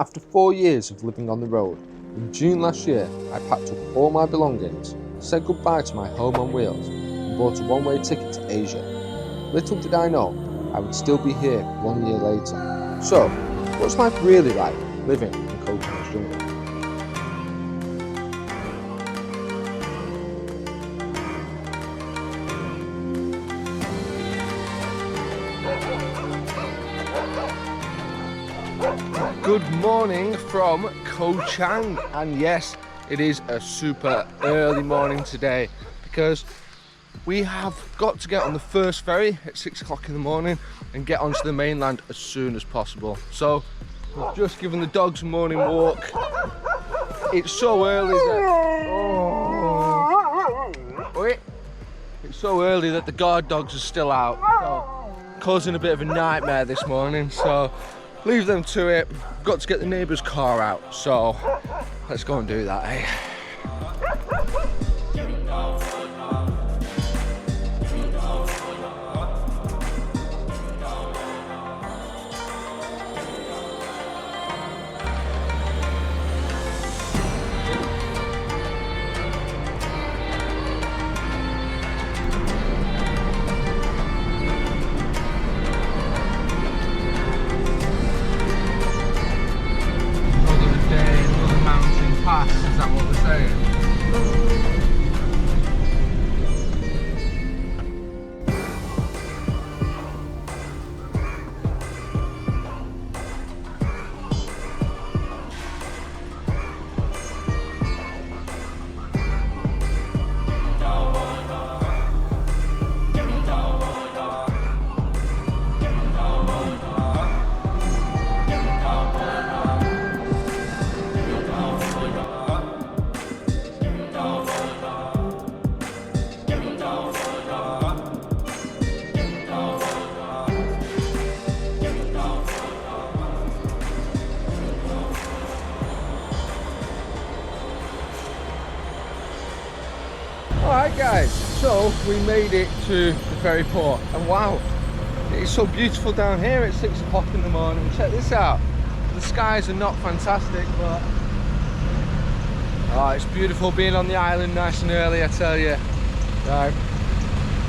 After 4 years of living on the road, in June last year I packed up all my belongings, said goodbye to my home on wheels and bought a one-way ticket to Asia. Little did I know I would still be here 1 year later. So, what's life really like living in Koh Chang's jungle? Good morning from Koh Chang, and yes, it is a super early morning today because we have got to get on the first ferry at 6 o'clock in the morning and get onto the mainland as soon as possible. So we've just given the dogs a morning walk. It's so early that it's so early that the guard dogs are still out, so causing a bit of a nightmare this morning. So leave them to it. Got to get the neighbour's car out, so let's go and do that, eh? Is that what we're saying? Alright guys, so we made it to the ferry port, and wow, it's so beautiful down here at 6 o'clock in the morning. Check this out. The skies are not fantastic, but oh, it's beautiful being on the island nice and early, I tell you. Right,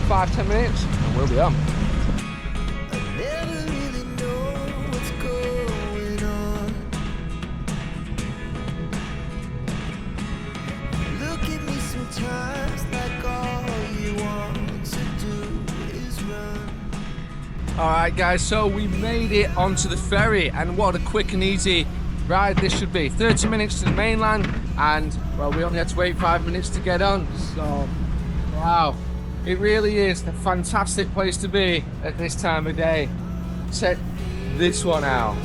5-10 minutes and we'll be on. Alright guys, so we made it onto the ferry, and what a quick and easy ride this should be. 30 minutes to the mainland, and well, we only had to wait 5 minutes to get on, so wow, it really is a fantastic place to be at this time of day. Check this one out.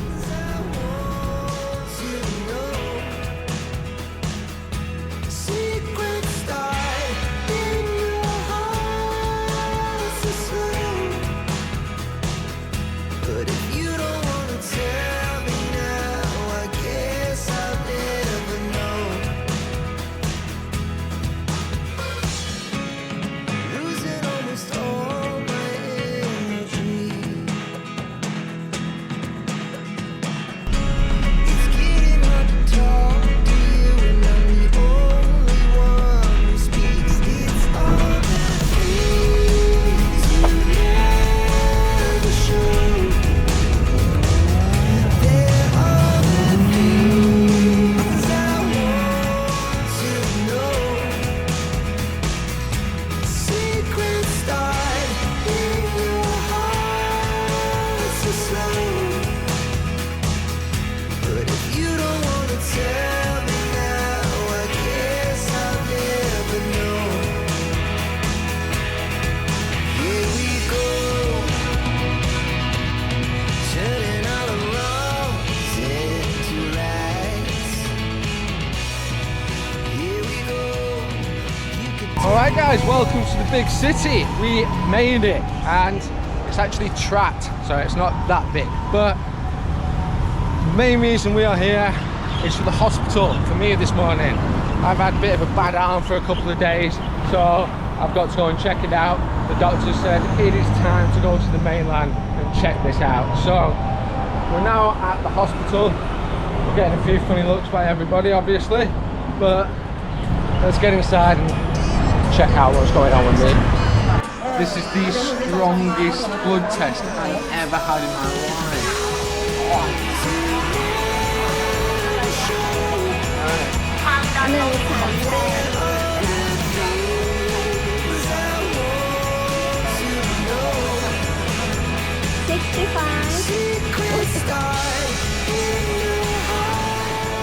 Alright guys, welcome to the big city. We made it, and it's actually trapped, so it's not that big. But the main reason we are here is for the hospital for me this morning. I've had a bit of a bad arm for a couple of days, so I've got to go and check it out. The doctor said it is time to go to the mainland and check this out. So we're now at the hospital. We're getting a few funny looks by everybody, obviously, but let's get inside and check out what's going on with me. This is the strongest blood test I've ever had in my life. 65.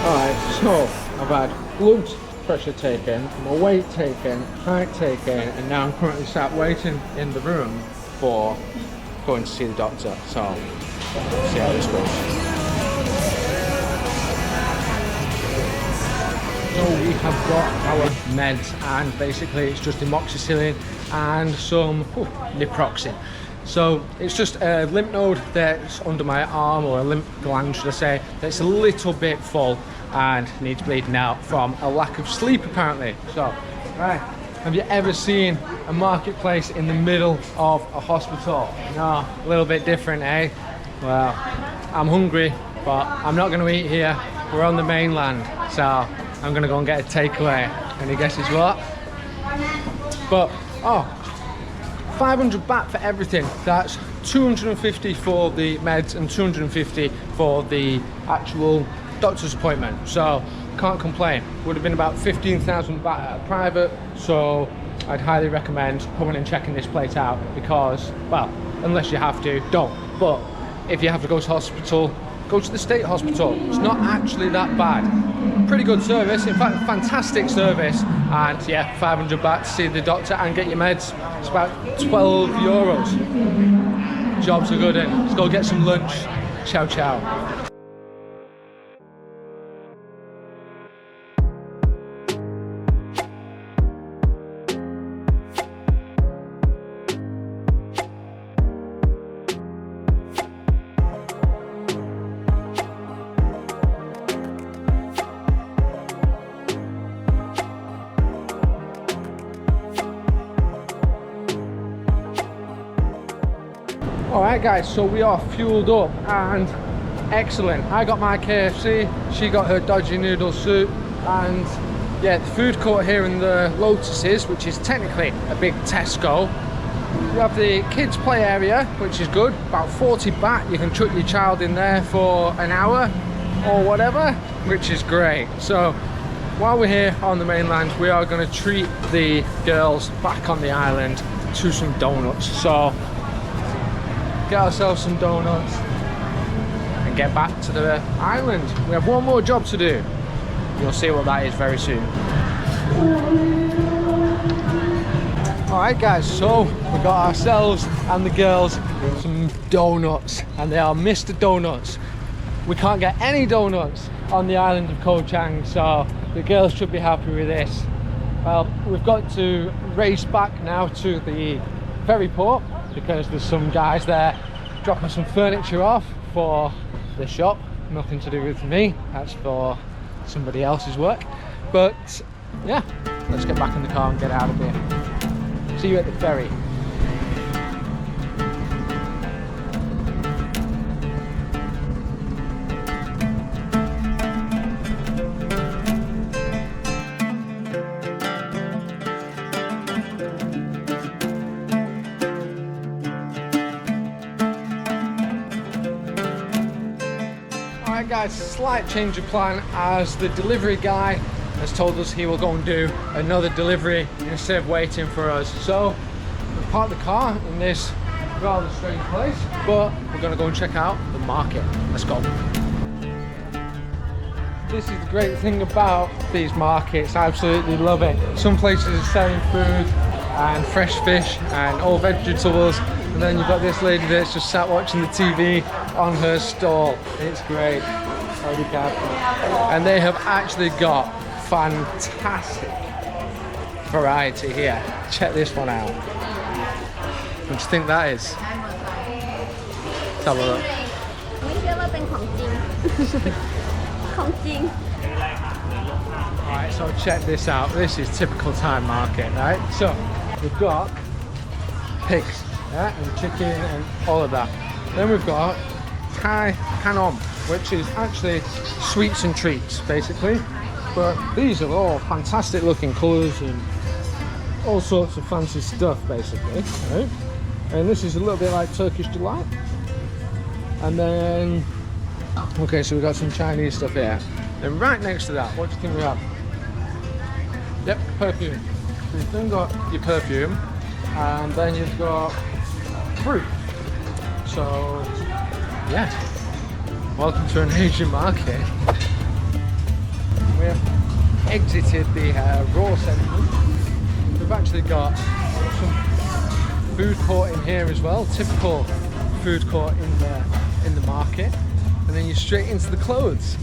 Alright, so I've had blood pressure taken, my weight taken, height taken, and now I'm currently sat waiting in the room for going to see the doctor. So, let's see how this goes. So we have got our meds, and basically it's just amoxicillin and some naproxen. So it's just a lymph node that's under my arm, or a lymph gland should I say, that's a little bit full and needs bleeding out from a lack of sleep apparently. So, right, have you ever seen a marketplace in the middle of a hospital? No, a little bit different, eh? Well, I'm hungry, but I'm not going to eat here. We're on the mainland, so I'm going to go and get a takeaway. Any guesses what? But, 500 baht for everything. That's 250 for the meds and 250 for the actual doctor's appointment. So can't complain. Would have been about 15,000 baht at a private. So I'd highly recommend coming and checking this place out, because, well, unless you have to, don't. But if you have to go to hospital, go to the state hospital. It's not actually that bad. Pretty good service, in fact, fantastic service. And yeah, 500 baht to see the doctor and get your meds. It's about 12 euros. Jobs are good, and let's go get some lunch. Ciao, ciao. Alright guys, so we are fueled up and excellent. I got my KFC, she got her dodgy noodle soup, and yeah, the food court here in the Lotuses, which is technically a big Tesco. We have the kids play area, which is good, about 40 baht. You can chuck your child in there for an hour or whatever, which is great. So while we're here on the mainland, we are going to treat the girls back on the island to some donuts. So get ourselves some donuts and get back to the island. We have one more job to do. You'll see what that is very soon. Alright guys, so we got ourselves and the girls some donuts, and they are Mr. Donuts. We can't get any donuts on the island of Koh Chang, so the girls should be happy with this. Well, we've got to race back now to the ferry port, because there's some guys there dropping some furniture off for the shop. Nothing to do with me, that's for somebody else's work. But yeah, let's get back in the car and get out of here. See you at the ferry. Alright guys, slight change of plan, as the delivery guy has told us he will go and do another delivery instead of waiting for us. So we've parked the car in this rather strange place, but we're going to go and check out the market. Let's go. This is the great thing about these markets, I absolutely love it. Some places are selling food and fresh fish and all vegetables, and then you've got this lady that's just sat watching the TV on her stall. It's great. And they have actually got fantastic variety here. Check this one out. What do you think that is? Let's have a look. Alright, so check this out. This is typical Thai market, right? So we've got pigs, yeah, and chicken and all of that. Then we've got Thai kanom, which is actually sweets and treats, basically. But these are all fantastic looking colours and all sorts of fancy stuff, basically. Right? And this is a little bit like Turkish Delight. And then, okay, so we've got some Chinese stuff here. And right next to that, what do you think we have? Yep, perfume. So you've then got your perfume, and then you've got fruit. So, yeah, welcome to an Asian market. We have exited the raw section. We've actually got some food court in here as well, typical food court in the market, and then you're straight into the clothes.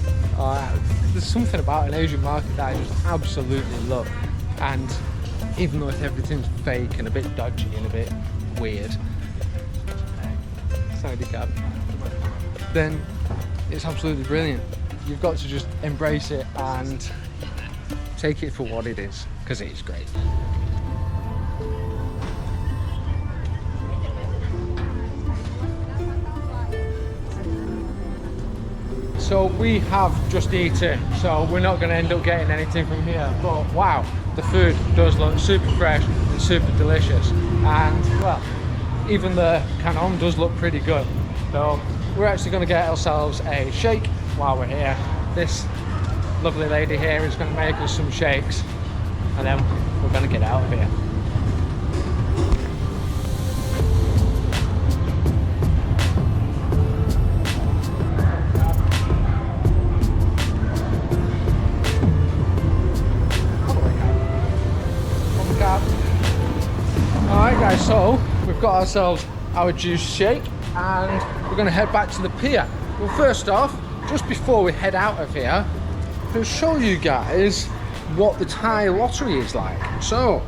There's something about an Asian market that I just absolutely love, and even though everything's fake and a bit dodgy and a bit weird, then it's absolutely brilliant. You've got to just embrace it and take it for what it is, because it is great. So we have just eaten, so we're not going to end up getting anything from here, but wow, the food does look super fresh and super delicious, and well, even the canon does look pretty good. So we're actually going to get ourselves a shake while we're here. This lovely lady here is going to make us some shakes, and then we're going to get out of here. Alright guys, so we've got ourselves our juice shake and we're going to head back to the pier. Well, first off, just before we head out of here, to show you guys what the Thai lottery is like. So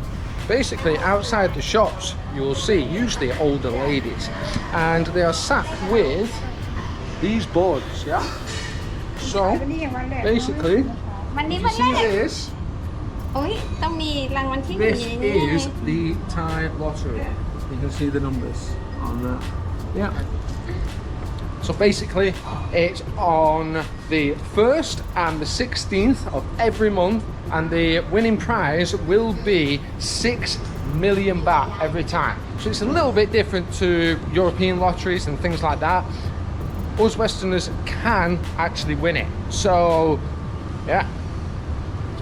basically outside the shops you'll see usually older ladies, and they are sat with these boards, yeah? So basically, you see this? This is the Thai lottery. You can see the numbers on that. Yeah. So basically, it's on the 1st and the 16th of every month, and the winning prize will be 6 million baht every time. So it's a little bit different to European lotteries and things like that. Us Westerners can actually win it. So, yeah.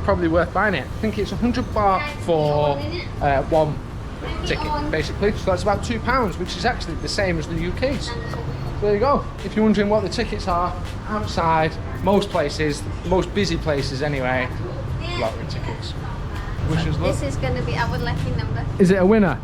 Probably worth buying it. I think it's 100 baht for one ticket, basically. So that's about £2, which is actually the same as the UK's. So there you go. If you're wondering what the tickets are, outside most places, most busy places anyway, lottery tickets. This is going to be our lucky number. Is it a winner?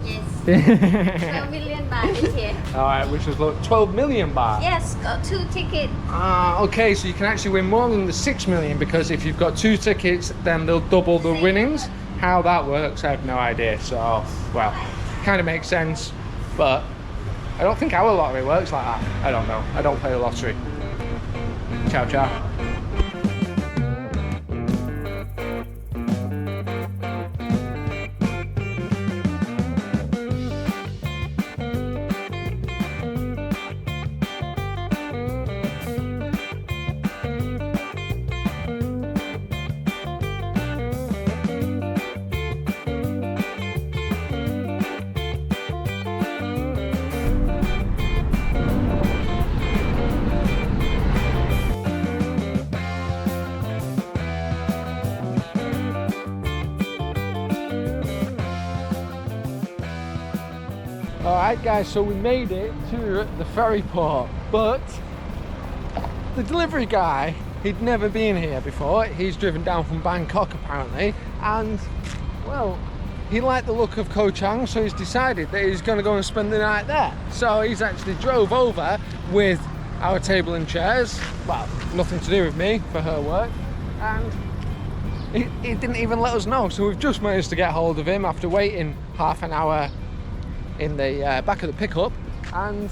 Yes. 12 million baht is here. Alright, which was 12 million baht? Yes, got 2 tickets. Okay, so you can actually win more than the 6 million, because if you've got 2 tickets, then they'll double the winnings. How that works, I have no idea. So, well, kind of makes sense, but I don't think our lottery works like that. I don't know. I don't play the lottery. Ciao, ciao. Alright guys, so we made it to the ferry port, but the delivery guy, he'd never been here before. He's driven down from Bangkok apparently, and well, he liked the look of Koh Chang, so he's decided that he's going to go and spend the night there. So he's actually drove over with our table and chairs, well, nothing to do with me, for her work, and he didn't even let us know. So we've just managed to get hold of him after waiting half an hour in the back of the pickup, and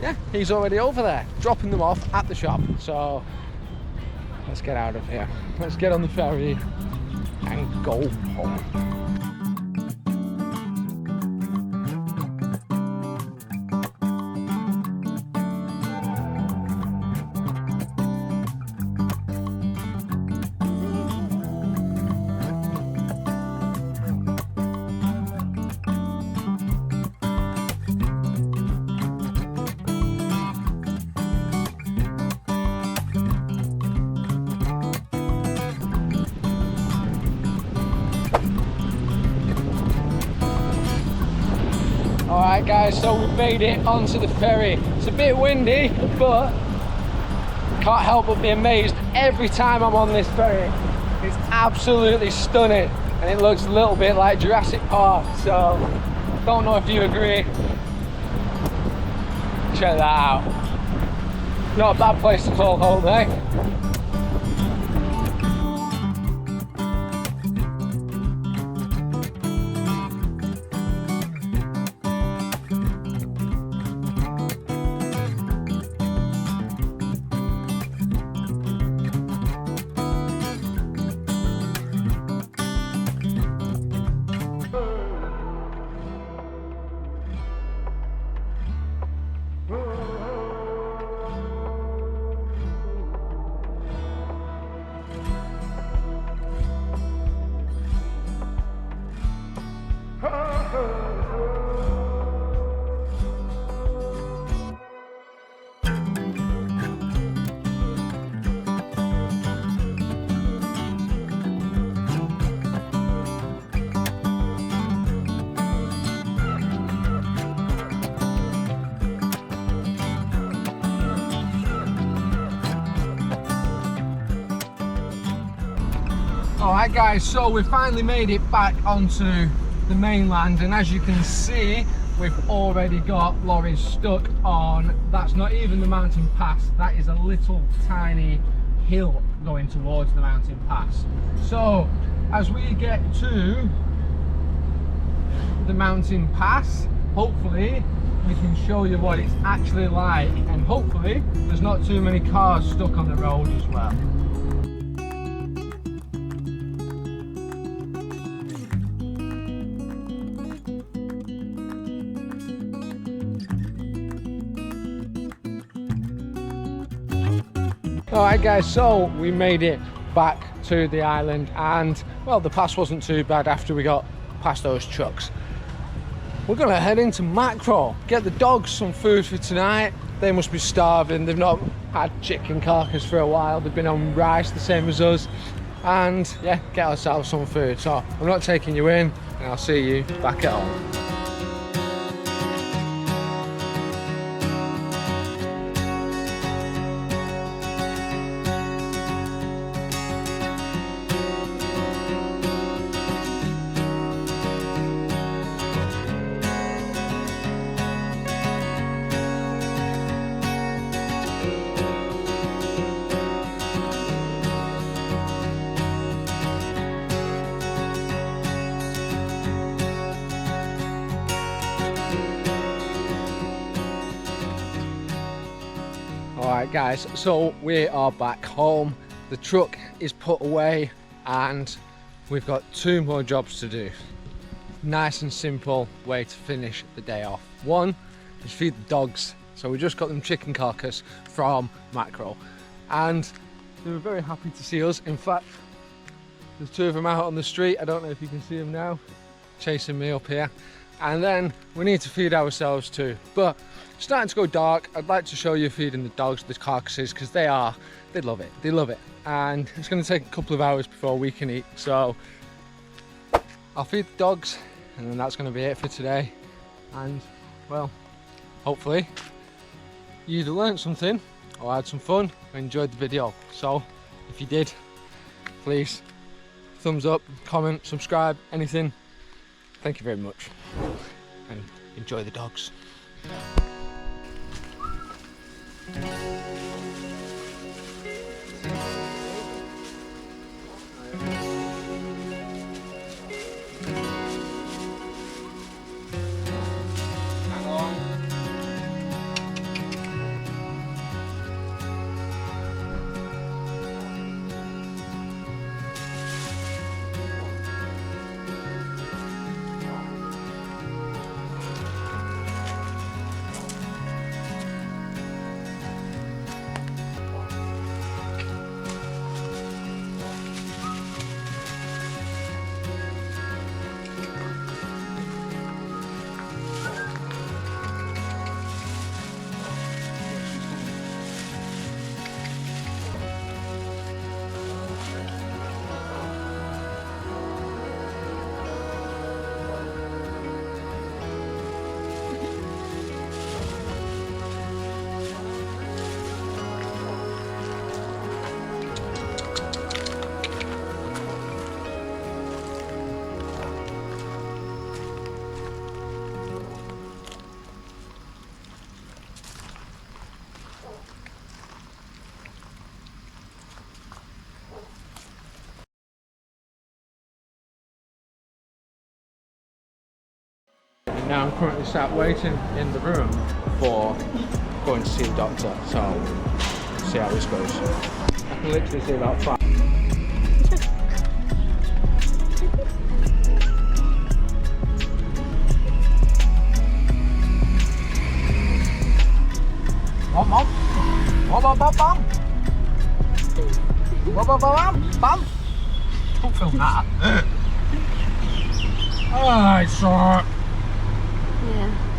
yeah, he's already over there dropping them off at the shop. So let's get out of here, let's get on the ferry and go home. Alright guys, so we've made it onto the ferry. It's a bit windy, but can't help but be amazed every time I'm on this ferry. It's absolutely stunning, and it looks a little bit like Jurassic Park, so don't know if you agree. Check that out. Not a bad place to call home, eh? Alright guys, so we finally made it back onto the mainland, and as you can see, we've already got lorries stuck on, that's not even the mountain pass, that is a little tiny hill going towards the mountain pass. So as we get to the mountain pass, hopefully we can show you what it's actually like, and hopefully there's not too many cars stuck on the road as well. Alright guys, so we made it back to the island, and well, the pass wasn't too bad after we got past those trucks. We're gonna head into Macro, get the dogs some food for tonight. They must be starving, they've not had chicken carcass for a while, they've been on rice the same as us, and yeah, get ourselves some food. So I'm not taking you in, and I'll see you back at home. Alright guys, so we are back home, the truck is put away, and we've got 2 more jobs to do. Nice and simple way to finish the day off. One is feed the dogs, so we just got them chicken carcass from Macro, and they were very happy to see us. In fact, there's 2 of them out on the street, I don't know if you can see them now, chasing me up here. And then we need to feed ourselves too, but it's starting to go dark. I'd like to show you feeding the dogs the carcasses, because they love it, and it's going to take a couple of hours before we can eat. So I'll feed the dogs, and then that's going to be it for today. And well, hopefully you either learned something or had some fun or enjoyed the video. So if you did, please thumbs up, comment, subscribe, anything. Thank you very much, and enjoy the dogs. Now I'm currently sat waiting in the room for going to see the doctor, so see how this goes. I can literally see about 5. Bấm bấm bấm bấm bấm bấm bấm bấm bấm bấm không phải hả? Ai sợ. Yeah.